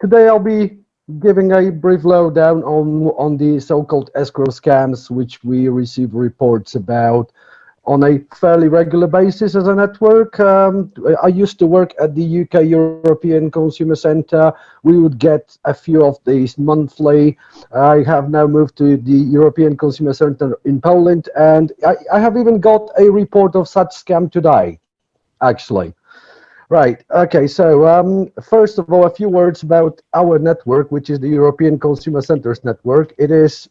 Today I'll be giving a brief lowdown on the so-called escrow scams, which we receive reports about on a fairly regular basis as a network. I used to work at the UK European Consumer Centre. We would get a few of these monthly. I have now moved to the European Consumer Centre in Poland, and I have even got a report of such scam today, actually. Right. Okay. So first of all, a few words about our network, which is the European Consumer Centers network. It is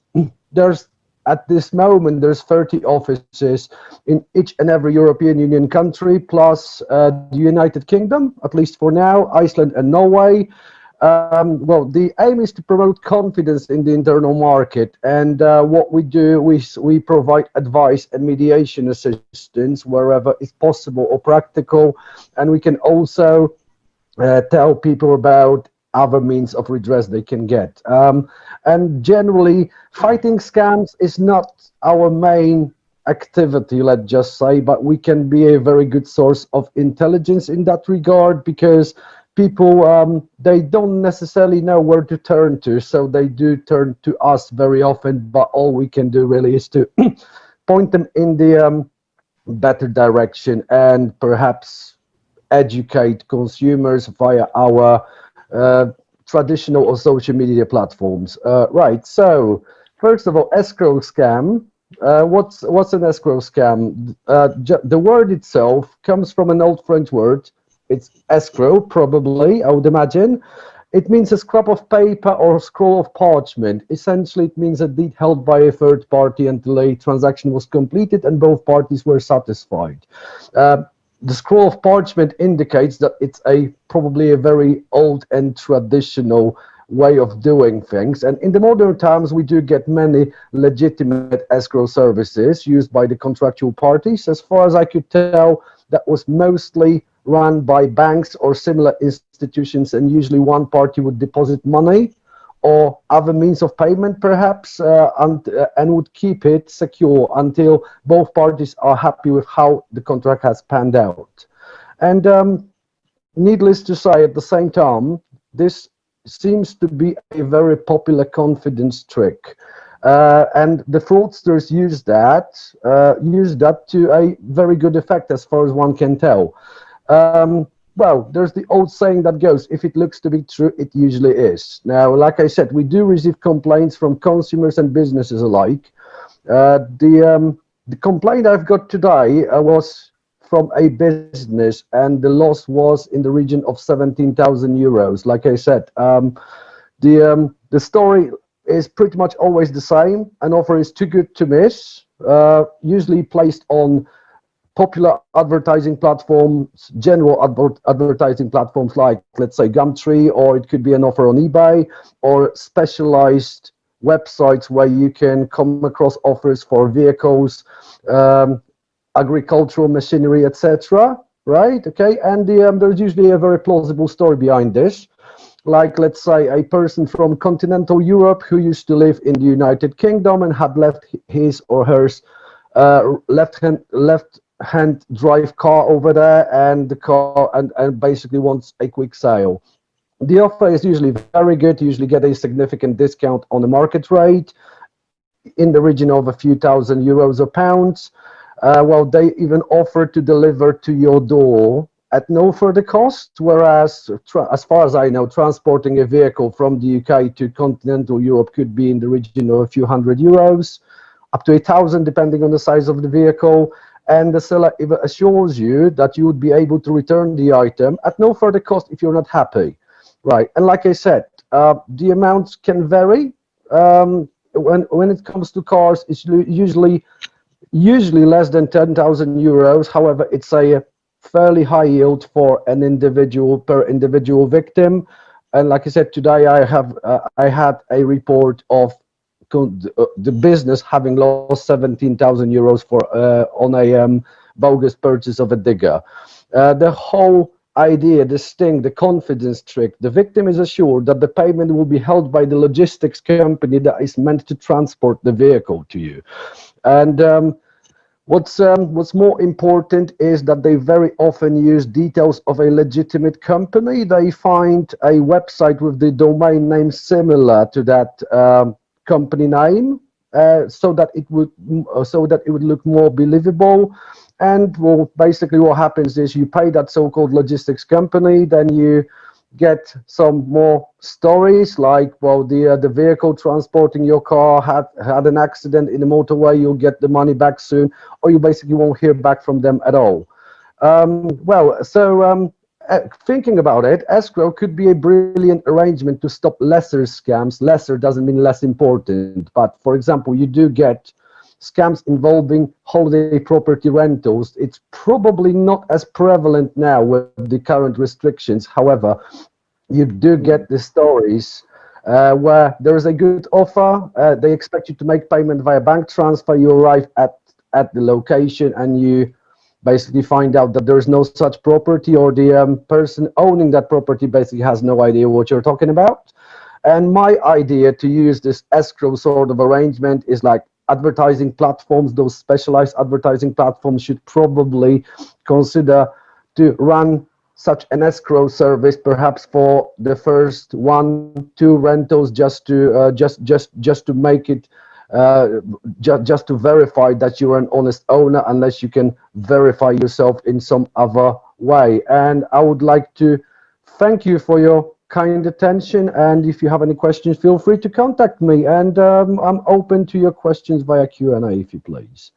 there's at this moment there's 30 offices in each and every European Union country, plus the United Kingdom, at least for now, Iceland and Norway. Well, the aim is to promote confidence in the internal market, and what we do, we provide advice and mediation assistance wherever it's possible or practical, and we can also tell people about other means of redress they can get. And generally, fighting scams is not our main activity, let's just say, but we can be a very good source of intelligence in that regard, because people they don't necessarily know where to turn to, so they do turn to us very often, but all we can do really is to point them in the better direction and perhaps educate consumers via our traditional or social media platforms. Right, so first of all, escrow scam. What's an escrow scam? The word itself comes from an old French word. It's escrow, probably, I would imagine. It means a scrap of paper or scroll of parchment. Essentially, it means a deed held by a third party until a transaction was completed and both parties were satisfied. The scroll of parchment indicates that it's probably a very old and traditional way of doing things. And in the modern times, we do get many legitimate escrow services used by the contractual parties. As far as I could tell, that was mostly run by banks or similar institutions, and usually one party would deposit money or other means of payment perhaps, and would keep it secure until both parties are happy with how the contract has panned out. And needless to say, at the same time, this seems to be a very popular confidence trick. And the fraudsters use that to a very good effect, as far as one can tell. Well, there's the old saying that goes, if it looks to be true, it usually is. Now, like I said, we do receive complaints from consumers and businesses alike. The complaint I've got today was from a business, and the loss was in the region of 17,000 euros. Like I said, the story is pretty much always the same. An offer is too good to miss, usually placed on popular advertising platforms, general advertising platforms like, let's say, Gumtree, or it could be an offer on eBay, or specialized websites where you can come across offers for vehicles, agricultural machinery, etc. Right? Okay, and there's usually a very plausible story behind this. Like, let's say, a person from continental Europe who used to live in the United Kingdom and had left his or hers left-hand drive car over there, and the car and basically wants a quick sale. The offer is usually very good. You usually get a significant discount on the market rate in the region of a few thousand euros or pounds. Well, they even offer to deliver to your door at no further cost, whereas as far as I know, transporting a vehicle from the UK to continental Europe could be in the region of a few hundred euros, up to 1,000 depending on the size of the vehicle. And the seller even assures you that you would be able to return the item at no further cost if you're not happy. Right, and like I said, the amounts can vary. When it comes to cars, it's usually less than 10,000 euros. However, it's a fairly high yield for an individual per individual victim. And like I said, today I had a report of the business having lost 17,000 euros for on a bogus purchase of a digger. The whole idea, the sting, the confidence trick, the victim is assured that the payment will be held by the logistics company that is meant to transport the vehicle to you. And What's more important is that they very often use details of a legitimate company. They find a website with the domain name similar to that company name, so that it would look more believable. And well, basically, what happens is you pay that so-called logistics company, then you get some more stories like, well, the vehicle transporting your car had an accident in the motorway, you'll get the money back soon, or you basically won't hear back from them at all. Thinking about it, escrow could be a brilliant arrangement to stop lesser scams. Lesser doesn't mean less important, but for example, you do get scams involving holiday property rentals. It's probably not as prevalent now with the current restrictions. However, you do get the stories where there is a good offer. They expect you to make payment via bank transfer. You arrive at the location and you basically find out that there is no such property, or the person owning that property basically has no idea what you're talking about. And my idea to use this escrow sort of arrangement is like advertising platforms. Those specialized advertising platforms should probably consider to run such an escrow service, perhaps for the first 1, 2 rentals, just to make it just to verify that you're an honest owner, unless you can verify yourself in some other way. And I would like to thank you for your kind attention, and if you have any questions, feel free to contact me, and I'm open to your questions via Q&A, if you please.